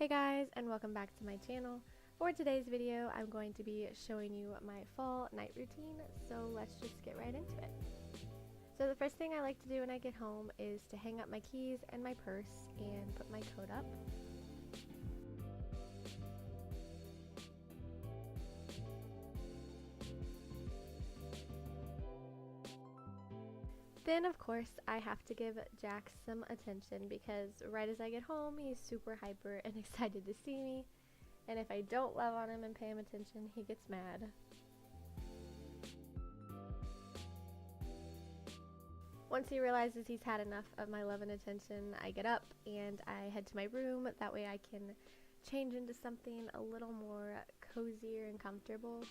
Hey guys, and welcome back to my channel. For today's video, I'm going to be showing you my fall night routine, so let's just get right into it. So the first thing I like to do when I get home is to hang up my keys and my purse and put my coat up. Then, of course, I have to give Jack some attention because right as I get home, he's super hyper and excited to see me. And if I don't love on him and pay him attention, he gets mad. Once he realizes he's had enough of my love and attention, I get up and I head to my room. That way I can change into something a little more cozier and comfortable.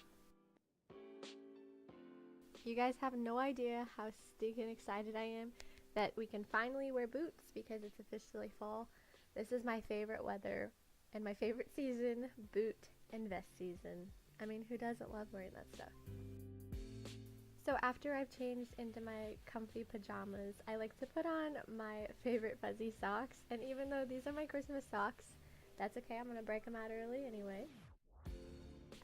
You guys have no idea how stinking excited I am that we can finally wear boots because it's officially fall. This is my favorite weather and my favorite season, boot and vest season. I mean, who doesn't love wearing that stuff? So after I've changed into my comfy pajamas, I like to put on my favorite fuzzy socks. And even though these are my Christmas socks, that's okay, I'm gonna break them out early anyway.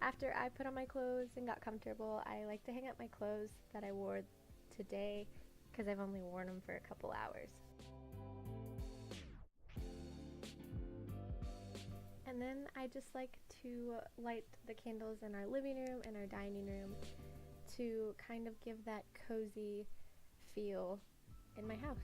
After I put on my clothes and got comfortable, I like to hang up my clothes that I wore today because I've only worn them for a couple hours. And then I just like to light the candles in our living room and our dining room to kind of give that cozy feel in my house.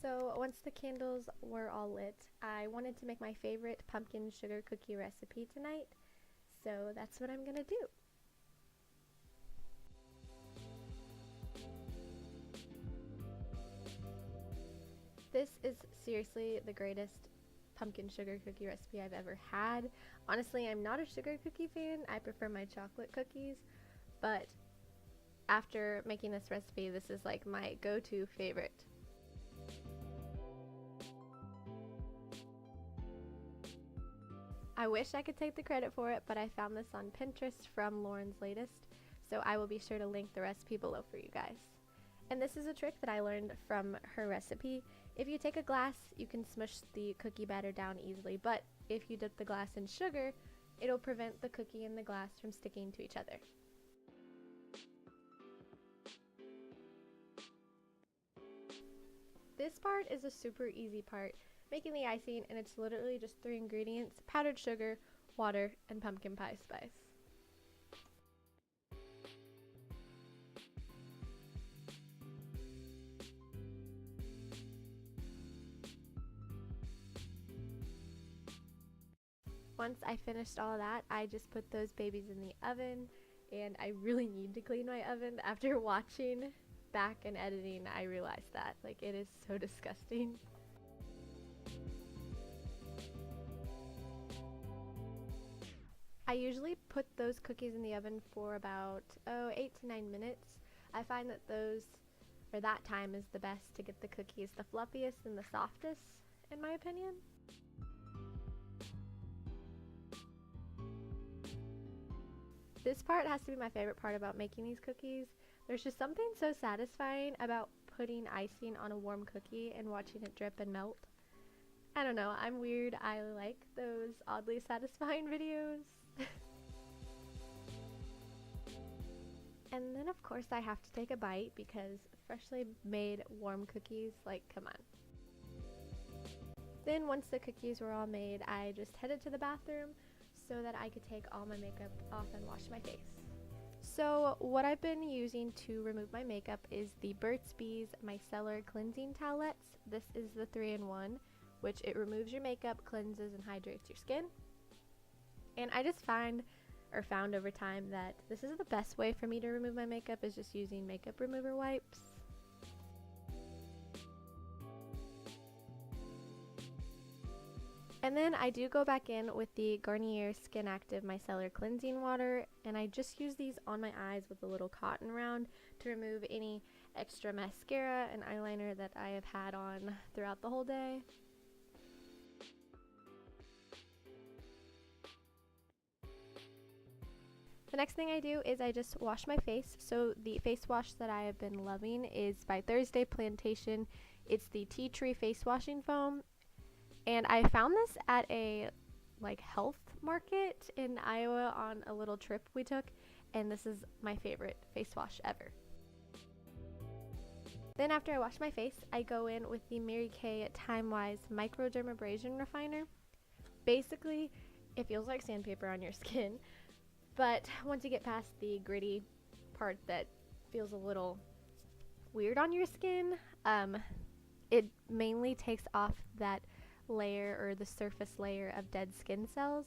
So once the candles were all lit, I wanted to make my favorite pumpkin sugar cookie recipe tonight, so that's what I'm gonna do. This is seriously the greatest pumpkin sugar cookie recipe I've ever had. Honestly, I'm not a sugar cookie fan, I prefer my chocolate cookies, but after making this recipe, this is like my go-to favorite. I wish I could take the credit for it, but I found this on Pinterest from Lauren's Latest, so I will be sure to link the recipe below for you guys. And this is a trick that I learned from her recipe. If you take a glass, you can smush the cookie batter down easily, but if you dip the glass in sugar, it'll prevent the cookie and the glass from sticking to each other. This part is a super easy part, making the icing, and it's literally just 3 ingredients: powdered sugar, water, and pumpkin pie spice. Once I finished all of that, I just put those babies in the oven, and I really need to clean my oven. After watching back and editing, I realized that, like, it is so disgusting. I usually put those cookies in the oven for about 8 to 9 minutes. I find that that time is the best to get the cookies the fluffiest and the softest, in my opinion. This part has to be my favorite part about making these cookies. There's just something so satisfying about putting icing on a warm cookie and watching it drip and melt. I don't know, I'm weird. I like those oddly satisfying videos. And then of course I have to take a bite because freshly made warm cookies, like, come on. Then once the cookies were all made, I just headed to the bathroom so that I could take all my makeup off and wash my face. So what I've been using to remove my makeup is the Burt's Bees Micellar Cleansing Towelettes. This is the 3-in-1, which it removes your makeup, cleanses, and hydrates your skin. And I just found over time that this is the best way for me to remove my makeup, is just using makeup remover wipes. And then I do go back in with the Garnier Skin Active Micellar Cleansing Water, and I just use these on my eyes with a little cotton round to remove any extra mascara and eyeliner that I have had on throughout the whole day. The next thing I do is I just wash my face. So the face wash that I have been loving is by Thursday Plantation. It's the tea tree face washing foam, and I found this at a health market in Iowa on a little trip we took, and this is my favorite face wash ever. Then after I wash my face, I go in with the Mary Kay Time Wise Microdermabrasion Refiner. Basically, it feels like sandpaper on your skin, but once you get past the gritty part that feels a little weird on your skin, it mainly takes off that layer, or the surface layer, of dead skin cells.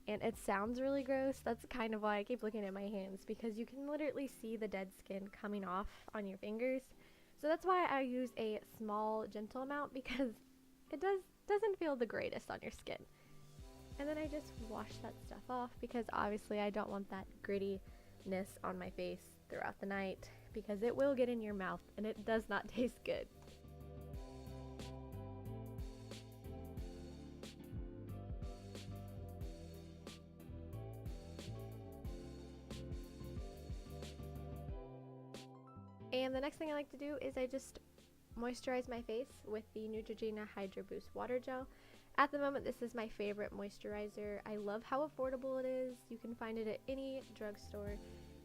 And it sounds really gross. That's kind of why I keep looking at my hands, because you can literally see the dead skin coming off on your fingers. So that's why I use a small, gentle amount, because it doesn't feel the greatest on your skin. And then I just wash that stuff off, because obviously I don't want that grittiness on my face throughout the night, because it will get in your mouth and it does not taste good. And the next thing I like to do is I just moisturize my face with the Neutrogena Hydro Boost Water Gel. At the moment, this is my favorite moisturizer. I love how affordable it is. You can find it at any drugstore,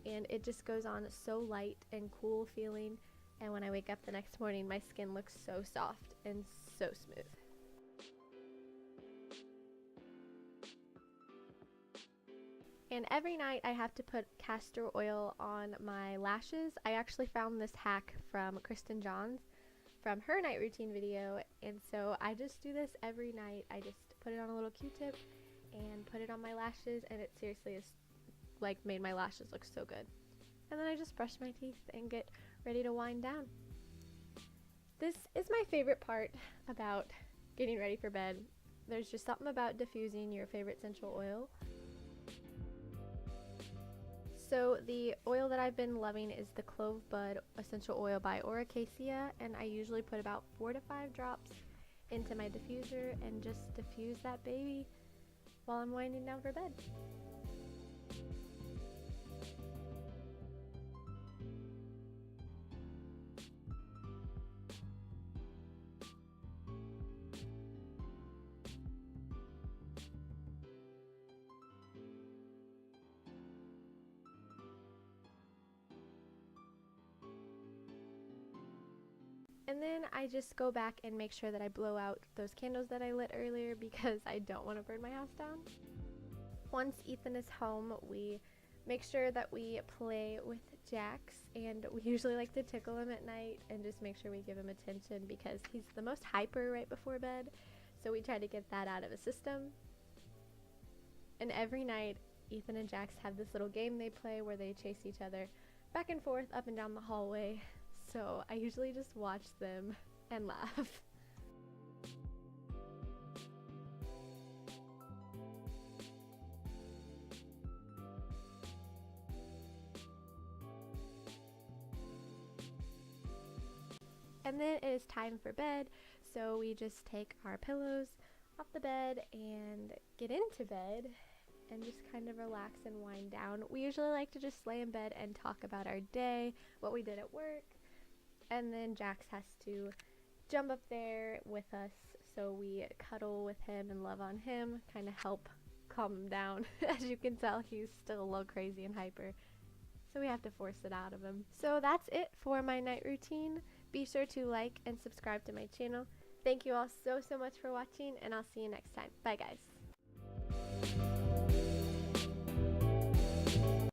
and it just goes on so light and cool feeling. And when I wake up the next morning, my skin looks so soft and so smooth. And every night I have to put castor oil on my lashes. I actually found this hack from Kristen Johns from her night routine video, and so I just do this every night. I just put it on a little Q-tip and put it on my lashes, and it seriously has made my lashes look so good. And then I just brush my teeth and get ready to wind down. This is my favorite part about getting ready for bed. There's just something about diffusing your favorite essential oil. So the oil that I've been loving is the Clove Bud Essential Oil by Oracacia, and I usually put about 4 to 5 drops into my diffuser and just diffuse that baby while I'm winding down for bed. And then I just go back and make sure that I blow out those candles that I lit earlier, because I don't want to burn my house down. Once Ethan is home, we make sure that we play with Jax, and we usually like to tickle him at night and just make sure we give him attention, because he's the most hyper right before bed, so we try to get that out of his system. And every night Ethan and Jax have this little game they play where they chase each other back and forth up and down the hallway. So I usually just watch them and laugh. And then it is time for bed, so we just take our pillows off the bed and get into bed and just kind of relax and wind down. We usually like to just lay in bed and talk about our day, what we did at work. And then Jax has to jump up there with us, so we cuddle with him and love on him, kind of help calm him down. As you can tell, he's still a little crazy and hyper, so we have to force it out of him. So that's it for my night routine. Be sure to like and subscribe to my channel. Thank you all so much for watching, and I'll see you next time. Bye guys.